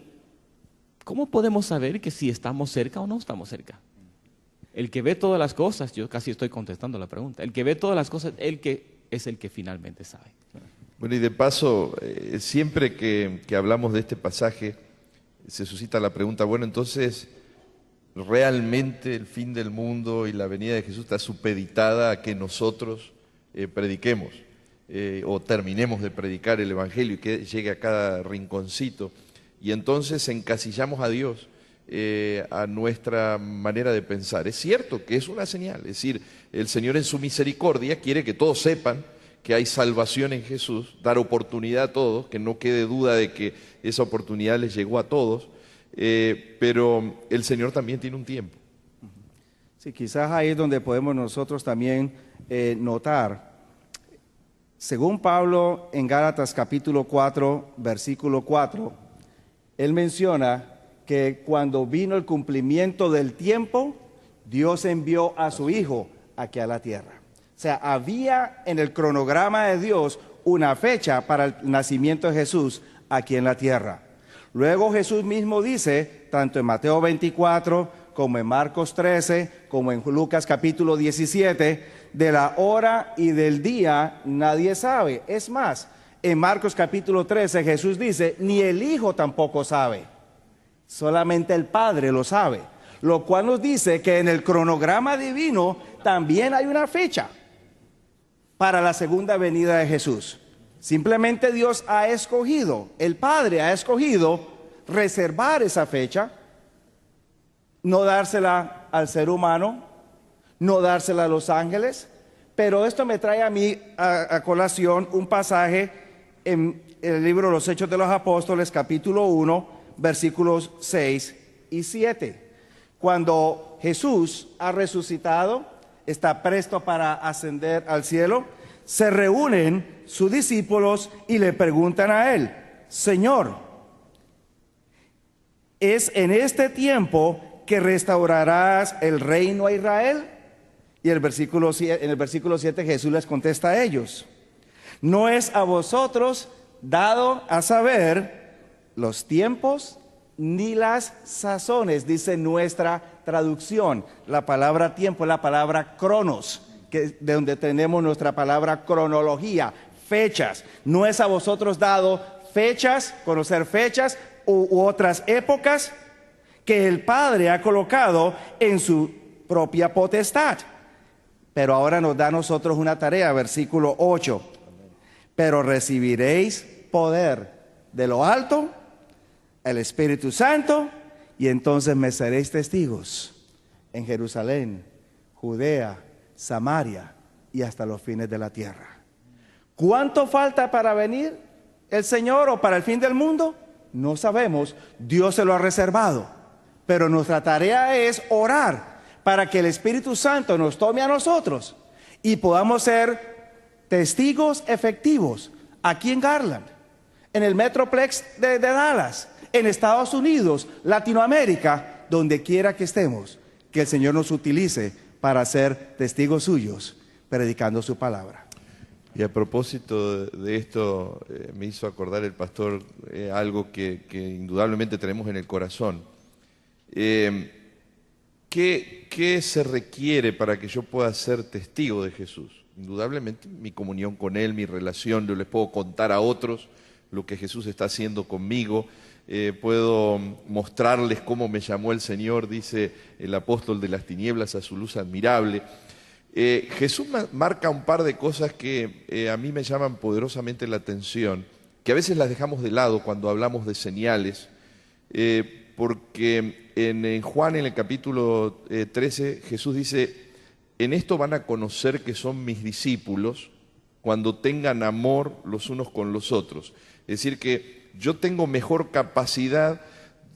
¿cómo podemos saber que si estamos cerca o no estamos cerca? El que ve todas las cosas, yo casi estoy contestando la pregunta, el que ve todas las cosas, es el que finalmente sabe. Bueno, y de paso, siempre que hablamos de este pasaje, se suscita la pregunta, bueno, entonces, ¿realmente el fin del mundo y la venida de Jesús está supeditada a que nosotros prediquemos o terminemos de predicar el Evangelio y que llegue a cada rinconcito? Y entonces encasillamos a Dios a nuestra manera de pensar. Es cierto que es una señal, es decir, el Señor en su misericordia quiere que todos sepan que hay salvación en Jesús, dar oportunidad a todos, que no quede duda de que esa oportunidad les llegó a todos, pero el Señor también tiene un tiempo. Sí, quizás ahí es donde podemos nosotros también notar, según Pablo en Gálatas capítulo 4, versículo 4, él menciona que cuando vino el cumplimiento del tiempo, Dios envió a su Hijo aquí a la tierra. O sea, había en el cronograma de Dios una fecha para el nacimiento de Jesús aquí en la tierra. Luego Jesús mismo dice, tanto en Mateo 24, como en Marcos 13, como en Lucas capítulo 17, de la hora y del día nadie sabe. Es más, en Marcos capítulo 13 Jesús dice, ni el Hijo tampoco sabe, solamente el Padre lo sabe. Lo cual nos dice que en el cronograma divino también hay una fecha para la segunda venida de Jesús. Simplemente Dios ha escogido, el Padre ha escogido reservar esa fecha, no dársela al ser humano, no dársela a los ángeles, pero esto me trae a mí a colación un pasaje en el libro de los Hechos de los Apóstoles, capítulo 1, versículos 6 y 7. Cuando Jesús ha resucitado, está presto para ascender al cielo, se reúnen sus discípulos y le preguntan a él, Señor, ¿es en este tiempo que restaurarás el reino a Israel? Y en el versículo 7 Jesús les contesta a ellos, no es a vosotros dado a saber los tiempos ni las sazones, dice nuestra traducción. La palabra tiempo es la palabra cronos, de donde tenemos nuestra palabra cronología, fechas. No es a vosotros dado fechas, conocer fechas u otras épocas que el Padre ha colocado en su propia potestad. Pero ahora nos da a nosotros una tarea, versículo 8. Pero recibiréis poder de lo alto, el Espíritu Santo, y entonces me seréis testigos en Jerusalén, Judea, Samaria y hasta los fines de la tierra. ¿Cuánto falta para venir el Señor o para el fin del mundo? No sabemos, Dios se lo ha reservado, pero nuestra tarea es orar para que el Espíritu Santo nos tome a nosotros y podamos ser testigos efectivos aquí en Garland, en el Metroplex de Dallas, en Estados Unidos, Latinoamérica, donde quiera que estemos, que el Señor nos utilice para ser testigos suyos, predicando su palabra. Y a propósito de esto, me hizo acordar el pastor algo que indudablemente tenemos en el corazón. ¿Qué se requiere para que yo pueda ser testigo de Jesús? Indudablemente mi comunión con Él, mi relación, yo les puedo contar a otros lo que Jesús está haciendo conmigo, puedo mostrarles cómo me llamó el Señor, dice el apóstol de las tinieblas, a su luz admirable. Jesús marca un par de cosas que a mí me llaman poderosamente la atención, que a veces las dejamos de lado cuando hablamos de señales, porque en Juan, en el capítulo 13, Jesús dice: en esto van a conocer que son mis discípulos cuando tengan amor los unos con los otros. Es decir, que yo tengo mejor capacidad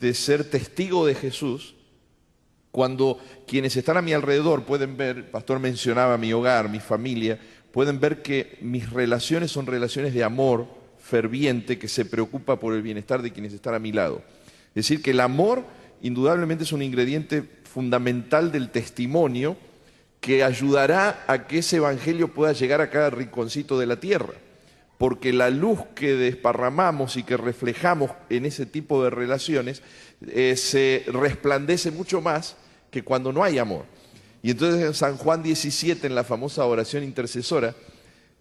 de ser testigo de Jesús cuando quienes están a mi alrededor pueden ver, el pastor mencionaba mi hogar, mi familia, pueden ver que mis relaciones son relaciones de amor ferviente que se preocupa por el bienestar de quienes están a mi lado. Es decir, que el amor indudablemente es un ingrediente fundamental del testimonio que ayudará a que ese evangelio pueda llegar a cada rinconcito de la tierra. Porque la luz que desparramamos y que reflejamos en ese tipo de relaciones se resplandece mucho más que cuando no hay amor. Y entonces en San Juan 17, en la famosa oración intercesora,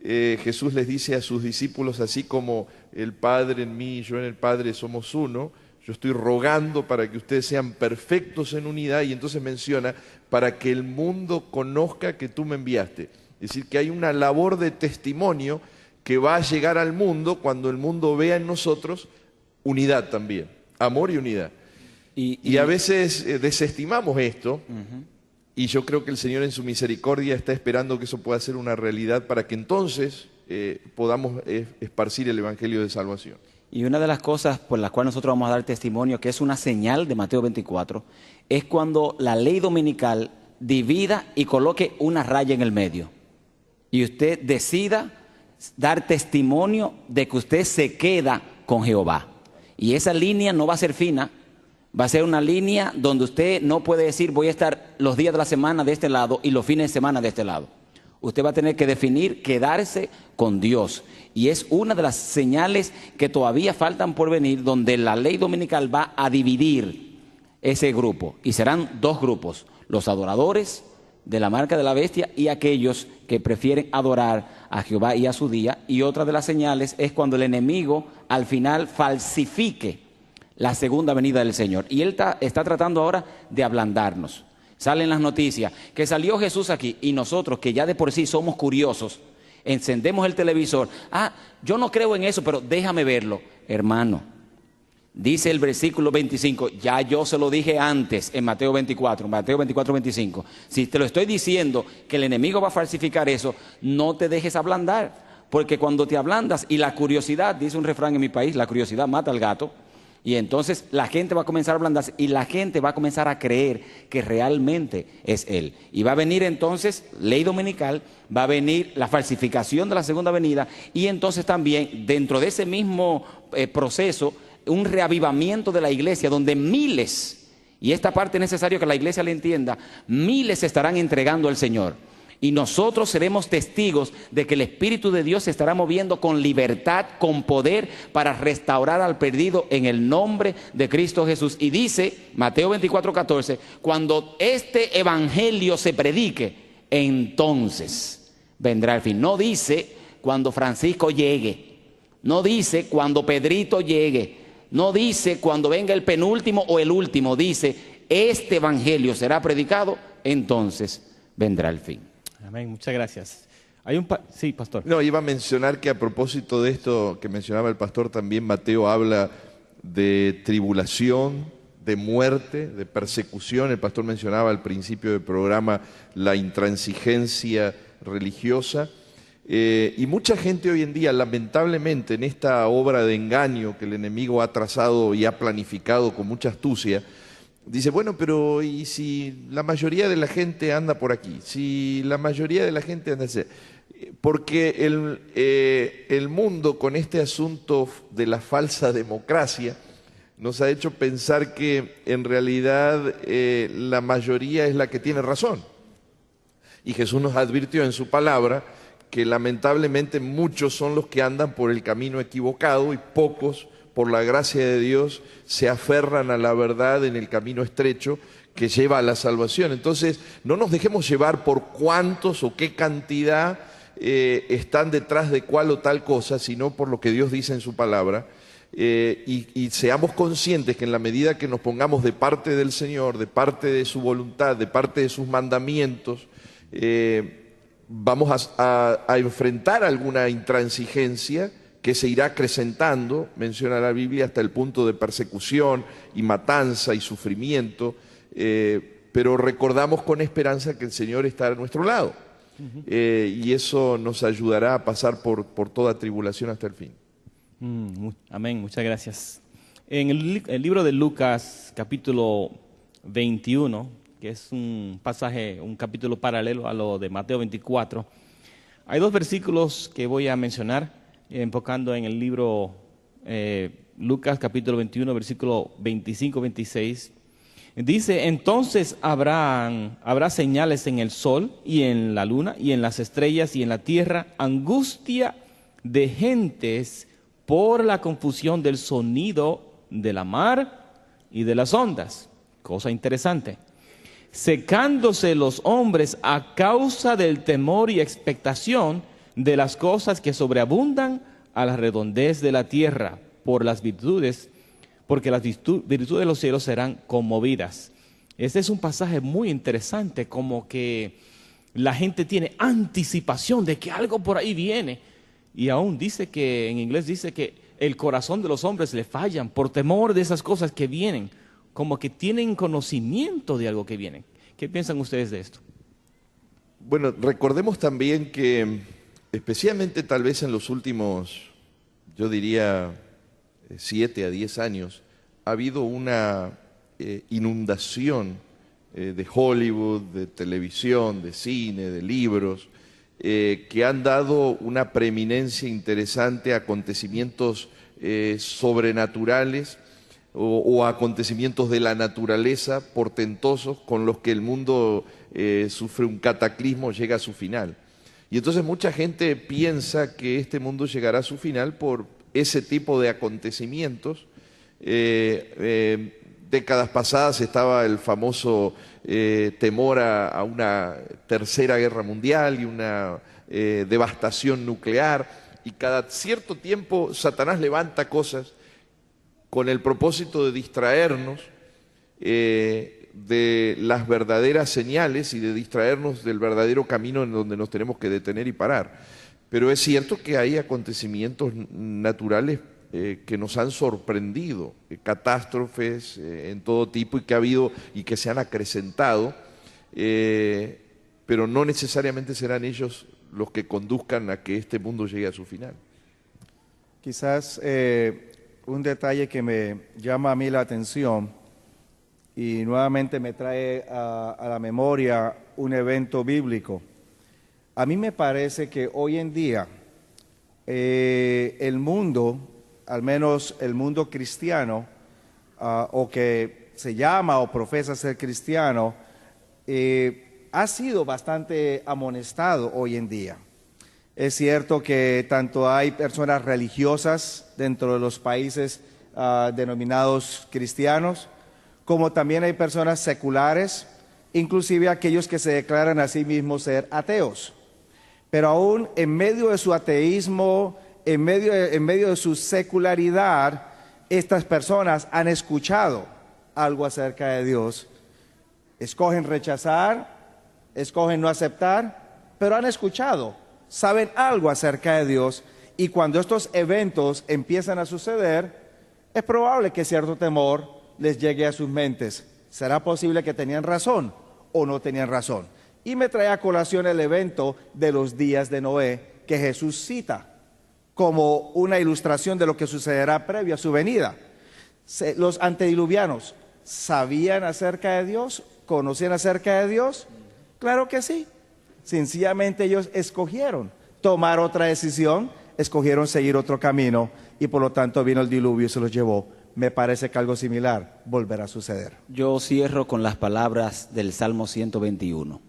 Jesús les dice a sus discípulos: así como el Padre en mí y yo en el Padre somos uno, yo estoy rogando para que ustedes sean perfectos en unidad. Y entonces menciona: para que el mundo conozca que tú me enviaste. Es decir, que hay una labor de testimonio que va a llegar al mundo cuando el mundo vea en nosotros unidad también, amor y unidad. Y a veces desestimamos esto, y yo creo que el Señor en su misericordia está esperando que eso pueda ser una realidad para que entonces podamos esparcir el Evangelio de salvación. Y una de las cosas por las cuales nosotros vamos a dar testimonio, que es una señal de Mateo 24, es cuando la ley dominical divida y coloque una raya en el medio. Y usted decida dar testimonio de que usted se queda con Jehová. Y esa línea no va a ser fina, va a ser una línea donde usted no puede decir: voy a estar los días de la semana de este lado y los fines de semana de este lado. Usted va a tener que definir quedarse con Dios. Y es una de las señales que todavía faltan por venir, donde la ley dominical va a dividir ese grupo. Y serán dos grupos: los adoradores de la marca de la bestia y aquellos que prefieren adorar a Jehová y a su día. Y otra de las señales es cuando el enemigo al final falsifique la segunda venida del Señor. Y él está tratando ahora de ablandarnos. Salen las noticias que salió Jesús aquí, y nosotros, que ya de por sí somos curiosos, encendemos el televisor. Yo no creo en eso, pero déjame verlo. Hermano, dice el versículo 25, ya yo se lo dije antes en Mateo 24, 25. Si te lo estoy diciendo que el enemigo va a falsificar eso, no te dejes ablandar, porque cuando te ablandas, y la curiosidad, dice un refrán en mi país, la curiosidad mata al gato, y entonces la gente va a comenzar a ablandarse y la gente va a comenzar a creer que realmente es Él. Y va a venir entonces ley dominical, va a venir la falsificación de la segunda venida, y entonces también dentro de ese mismo proceso, un reavivamiento de la iglesia donde miles, y esta parte es necesario que la iglesia la entienda, miles se estarán entregando al Señor. Y nosotros seremos testigos de que el Espíritu de Dios se estará moviendo con libertad, con poder, para restaurar al perdido en el nombre de Cristo Jesús. Y dice Mateo 24:14, cuando este evangelio se predique, entonces vendrá el fin. No dice cuando Francisco llegue, no dice cuando Pedrito llegue, no dice cuando venga el penúltimo o el último, dice este evangelio será predicado, entonces vendrá el fin. Amén, muchas gracias. Sí, pastor. No, iba a mencionar que a propósito de esto que mencionaba el pastor, también Mateo habla de tribulación, de muerte, de persecución. El pastor mencionaba al principio del programa la intransigencia religiosa. Y mucha gente hoy en día, lamentablemente, en esta obra de engaño que el enemigo ha trazado y ha planificado con mucha astucia, dice: bueno, pero ¿y si la mayoría de la gente anda por aquí? Si la mayoría de la gente anda así. Porque el mundo, con este asunto de la falsa democracia, nos ha hecho pensar que en realidad la mayoría es la que tiene razón. Y Jesús nos advirtió en su palabra que lamentablemente muchos son los que andan por el camino equivocado y pocos, por la gracia de Dios, se aferran a la verdad en el camino estrecho que lleva a la salvación. Entonces, no nos dejemos llevar por cuántos o qué cantidad están detrás de cuál o tal cosa, sino por lo que Dios dice en su palabra. y seamos conscientes que en la medida que nos pongamos de parte del Señor, de parte de su voluntad, de parte de sus mandamientos, vamos a enfrentar alguna intransigencia que se irá acrecentando, menciona la Biblia, hasta el punto de persecución y matanza y sufrimiento, pero recordamos con esperanza que el Señor está a nuestro lado, y eso nos ayudará a pasar por toda tribulación hasta el fin. Amén, muchas gracias. En el libro de Lucas, capítulo 21, que es un pasaje, un capítulo paralelo a lo de Mateo 24, hay dos versículos que voy a mencionar, enfocando en el libro Lucas, capítulo 21, versículo 25-26. Dice: entonces habrá señales en el sol y en la luna y en las estrellas y en la tierra, angustia de gentes por la confusión del sonido de la mar y de las ondas. Cosa interesante. Secándose los hombres a causa del temor y expectación de las cosas que sobreabundan a la redondez de la tierra, porque las virtudes de los cielos serán conmovidas. Este es un pasaje muy interesante, como que la gente tiene anticipación de que algo por ahí viene. Y aún dice que, en inglés dice que el corazón de los hombres le fallan por temor de esas cosas que vienen, como que tienen conocimiento de algo que viene. ¿Qué piensan ustedes de esto? Bueno, recordemos también que, especialmente tal vez en los últimos, yo diría, 7 a 10 años, ha habido una inundación de Hollywood, de televisión, de cine, de libros, que han dado una preeminencia interesante a acontecimientos sobrenaturales o acontecimientos de la naturaleza portentosos con los que el mundo sufre un cataclismo, llega a su final. Y entonces mucha gente piensa que este mundo llegará a su final por ese tipo de acontecimientos. Décadas pasadas estaba el famoso temor a una tercera guerra mundial y una devastación nuclear, y cada cierto tiempo Satanás levanta cosas con el propósito de distraernos de las verdaderas señales y de distraernos del verdadero camino en donde nos tenemos que detener y parar. Pero es cierto que hay acontecimientos naturales que nos han sorprendido, catástrofes en todo tipo, y que ha habido y que se han acrecentado, pero no necesariamente serán ellos los que conduzcan a que este mundo llegue a su final. Quizás un detalle que me llama a mí la atención y nuevamente me trae a la memoria un evento bíblico. A mí me parece que hoy en día el mundo, al menos el mundo cristiano, o que se llama o profesa ser cristiano, ha sido bastante amonestado hoy en día. Es cierto que tanto hay personas religiosas dentro de los países denominados cristianos, como también hay personas seculares, inclusive aquellos que se declaran a sí mismos ser ateos. Pero aún en medio de su ateísmo, en medio de su secularidad, estas personas han escuchado algo acerca de Dios. Escogen rechazar, escogen no aceptar, pero han escuchado, saben algo acerca de Dios, y cuando estos eventos empiezan a suceder, es probable que cierto temor les llegue a sus mentes. ¿Será posible que tenían razón o no tenían razón? Y me trae a colación el evento de los días de Noé, que Jesús cita como una ilustración de lo que sucederá previo a su venida. Los antediluvianos, ¿sabían acerca de Dios? ¿Conocían acerca de Dios? Claro que sí. Sencillamente ellos escogieron tomar otra decisión, escogieron seguir otro camino, y por lo tanto vino el diluvio y se los llevó. Me parece que algo similar volverá a suceder. Yo cierro con las palabras del Salmo 121.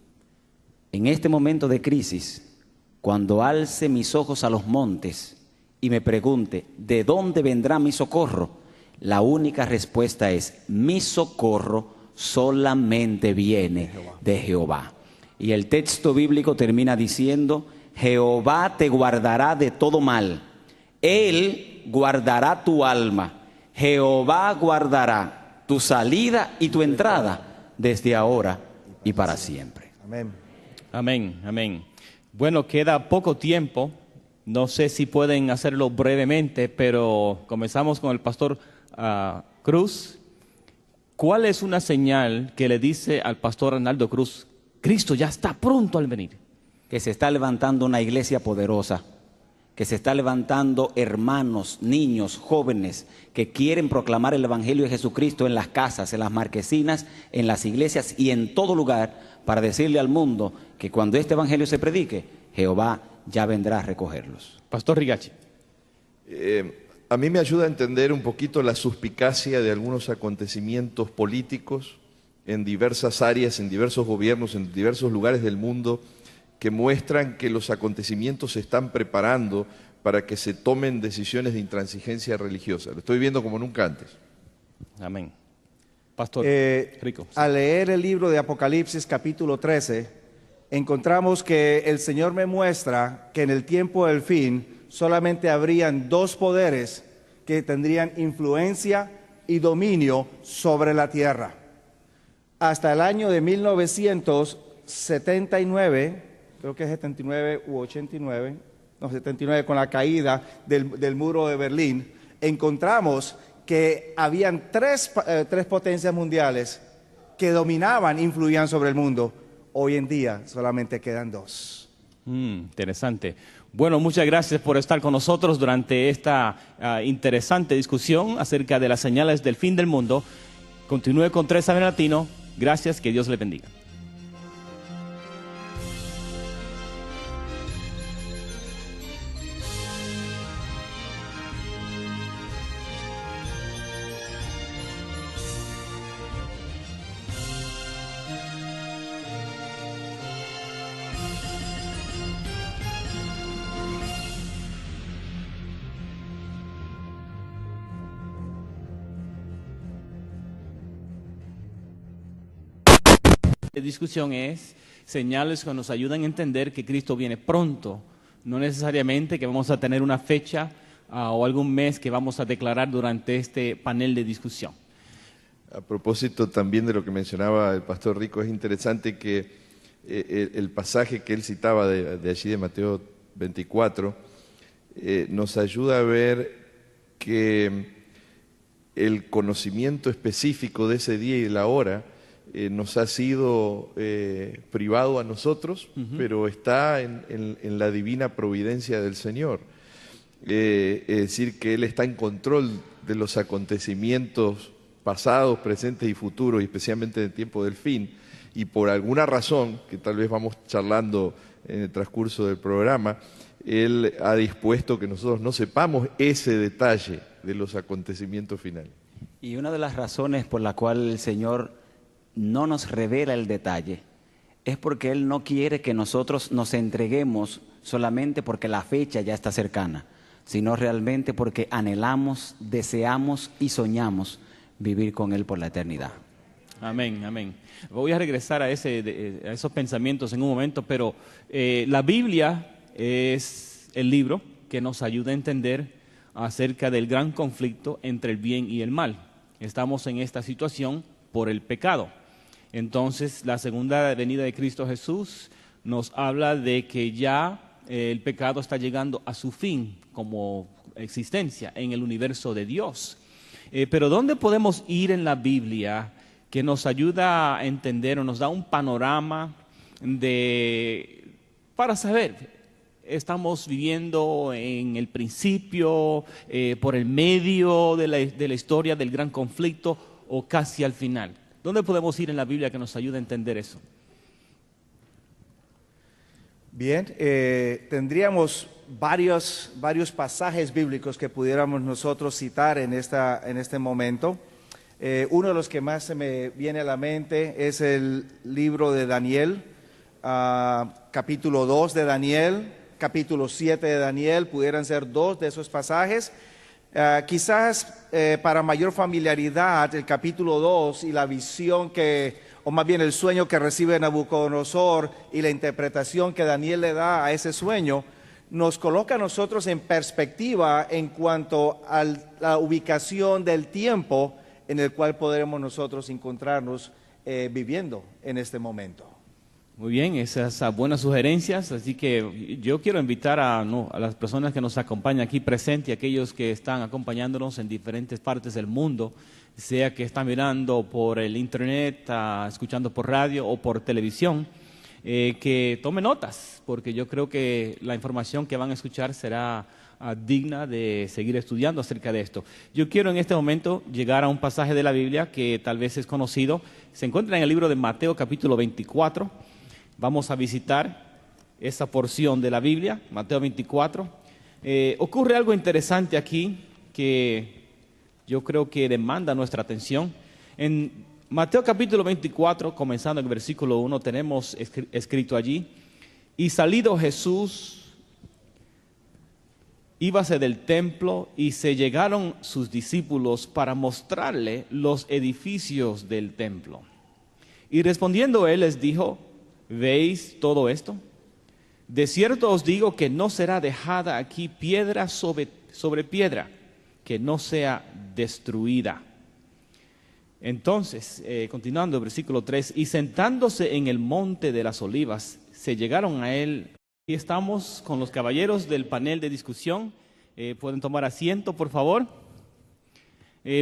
En este momento de crisis, cuando alce mis ojos a los montes y me pregunte, ¿de dónde vendrá mi socorro? La única respuesta es, mi socorro solamente viene de Jehová. Y el texto bíblico termina diciendo, Jehová te guardará de todo mal. Él guardará tu alma. Jehová guardará tu salida y tu entrada desde ahora y para siempre. Amén. Amén, amén. Bueno, queda poco tiempo. No sé si pueden hacerlo brevemente, pero comenzamos con el pastor Cruz. ¿Cuál es una señal que le dice al pastor Arnaldo Cruz, Cristo ya está pronto al venir? Que se está levantando una iglesia poderosa, que se está levantando hermanos, niños, jóvenes que quieren proclamar el Evangelio de Jesucristo en las casas, en las marquesinas, en las iglesias y en todo lugar para decirle al mundo que cuando este Evangelio se predique, Jehová ya vendrá a recogerlos. Pastor Rigachi. A mí me ayuda a entender un poquito la suspicacia de algunos acontecimientos políticos en diversas áreas, en diversos gobiernos, en diversos lugares del mundo, que muestran que los acontecimientos se están preparando para que se tomen decisiones de intransigencia religiosa. Lo estoy viendo como nunca antes. Amén. Pastor Rico. Al leer el libro de Apocalipsis capítulo 13, encontramos que el Señor me muestra que en el tiempo del fin solamente habrían dos poderes que tendrían influencia y dominio sobre la tierra. Hasta el año de 1979, creo que es 79 u 89, no, 79, con la caída del muro de Berlín, encontramos que habían tres potencias mundiales que dominaban, influían sobre el mundo. Hoy en día solamente quedan dos. Interesante. Bueno, muchas gracias por estar con nosotros durante esta interesante discusión acerca de las señales del fin del mundo. Continúe con 3AM Latino. Gracias, que Dios le bendiga. La discusión es señales que nos ayudan a entender que Cristo viene pronto, no necesariamente que vamos a tener una fecha o algún mes que vamos a declarar durante este panel de discusión. A propósito también de lo que mencionaba el pastor Rico, es interesante que el pasaje que él citaba de allí de Mateo 24 nos ayuda a ver que el conocimiento específico de ese día y de la hora nos ha sido privado a nosotros, pero está en la divina providencia del Señor. Es decir, que Él está en control de los acontecimientos pasados, presentes y futuros, y especialmente en el tiempo del fin, y por alguna razón, que tal vez vamos charlando en el transcurso del programa, Él ha dispuesto que nosotros no sepamos ese detalle de los acontecimientos finales. Y una de las razones por la cual el Señor no nos revela el detalle es porque Él no quiere que nosotros nos entreguemos solamente porque la fecha ya está cercana, sino realmente porque anhelamos, deseamos y soñamos vivir con Él por la eternidad. Amén, amén. Voy a regresar a esos pensamientos en un momento, pero la Biblia es el libro que nos ayuda a entender acerca del gran conflicto entre el bien y el mal. Estamos en esta situación por el pecado. Entonces, la segunda venida de Cristo Jesús nos habla de que ya el pecado está llegando a su fin como existencia en el universo de Dios. Pero ¿dónde podemos ir en la Biblia que nos ayuda a entender o nos da un panorama para saber, estamos viviendo en el principio, por el medio de la historia del gran conflicto o casi al final? ¿Dónde podemos ir en la Biblia que nos ayude a entender eso? Bien, tendríamos varios pasajes bíblicos que pudiéramos nosotros citar en este momento. Uno de los que más se me viene a la mente es el libro de Daniel, capítulo 2 de Daniel, capítulo 7 de Daniel, pudieran ser dos de esos pasajes. Quizás para mayor familiaridad, el capítulo 2 y la visión o más bien el sueño que recibe Nabucodonosor y la interpretación que Daniel le da a ese sueño, nos coloca a nosotros en perspectiva en cuanto a la ubicación del tiempo en el cual podremos nosotros encontrarnos viviendo en este momento. Muy bien, esas buenas sugerencias, así que yo quiero invitar a las personas que nos acompañan aquí presentes y aquellos que están acompañándonos en diferentes partes del mundo, sea que están mirando por el internet, escuchando por radio o por televisión, que tomen notas, porque yo creo que la información que van a escuchar será digna de seguir estudiando acerca de esto. Yo quiero en este momento llegar a un pasaje de la Biblia que tal vez es conocido, se encuentra en el libro de Mateo capítulo 24, vamos a visitar esa porción de la Biblia, Mateo 24. Ocurre algo interesante aquí que yo creo que demanda nuestra atención. En Mateo capítulo 24, comenzando en el versículo 1, tenemos escrito allí: y salido Jesús, íbase del templo, y se llegaron sus discípulos para mostrarle los edificios del templo. Y respondiendo él les dijo: ¿veis todo esto? De cierto os digo que no será dejada aquí piedra sobre piedra, que no sea destruida. Entonces, continuando, versículo 3, y sentándose en el monte de las olivas, se llegaron a él. Y estamos con los caballeros del panel de discusión. ¿Pueden tomar asiento, por favor?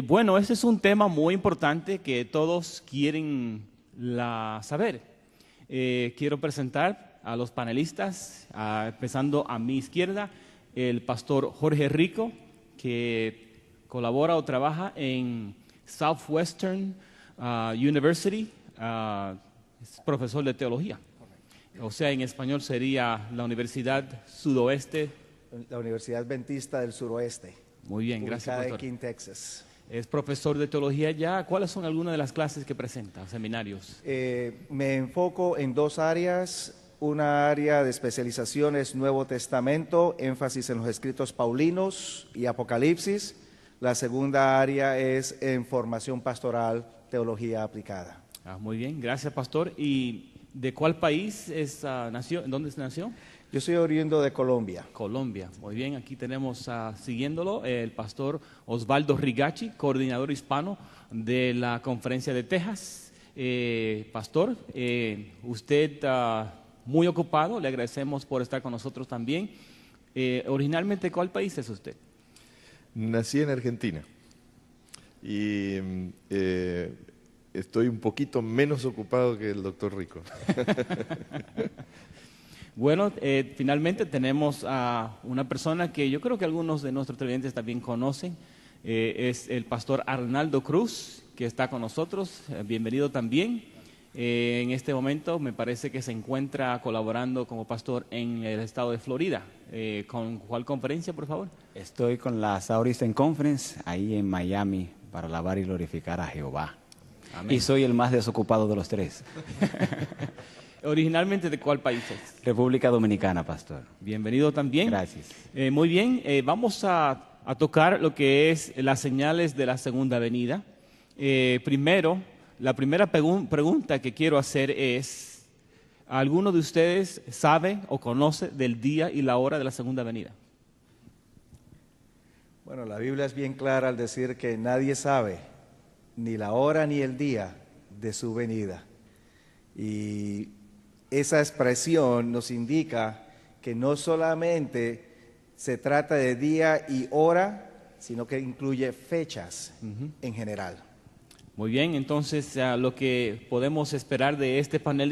Bueno, este es un tema muy importante que todos quieren saber. Quiero presentar a los panelistas, empezando a mi izquierda, el pastor Jorge Rico, que colabora o trabaja en Southwestern University, es profesor de teología. O sea, en español sería la Universidad Sudoeste. La Universidad Adventista del Suroeste. Muy bien, gracias, pastor. Aquí en Texas. Es profesor de teología ya. ¿Cuáles son algunas de las clases que presenta, seminarios? Me enfoco en dos áreas. Una área de especialización es Nuevo Testamento, énfasis en los escritos paulinos y Apocalipsis. La segunda área es en formación pastoral, teología aplicada. Muy bien, gracias, pastor. ¿Y de cuál país nació? ¿En dónde nació? Yo soy oriundo de Colombia. Colombia, muy bien. Aquí tenemos, siguiéndolo, el pastor Osvaldo Rigachi, coordinador hispano de la Conferencia de Texas. Pastor, usted muy ocupado, le agradecemos por estar con nosotros también. Originalmente, ¿cuál país es usted? Nací en Argentina y estoy un poquito menos ocupado que el doctor Rico. Bueno, finalmente tenemos a una persona que yo creo que algunos de nuestros televidentes también conocen. Es el pastor Arnaldo Cruz, que está con nosotros. Bienvenido también. En este momento me parece que se encuentra colaborando como pastor en el estado de Florida. ¿Con cuál conferencia, por favor? Estoy con la Southeastern Conference, ahí en Miami, para alabar y glorificar a Jehová. Amén. Y soy el más desocupado de los tres. ¿Originalmente de cuál país es? República Dominicana, pastor. Bienvenido también. Gracias. Muy bien, vamos a tocar lo que es las señales de la segunda venida. Primero, la primera pregunta que quiero hacer es: ¿alguno de ustedes sabe o conoce del día y la hora de la segunda venida? Bueno, la Biblia es bien clara al decir que nadie sabe ni la hora ni el día de su venida. Y esa expresión nos indica que no solamente se trata de día y hora, sino que incluye fechas en general. Muy bien, entonces lo que podemos esperar de este panel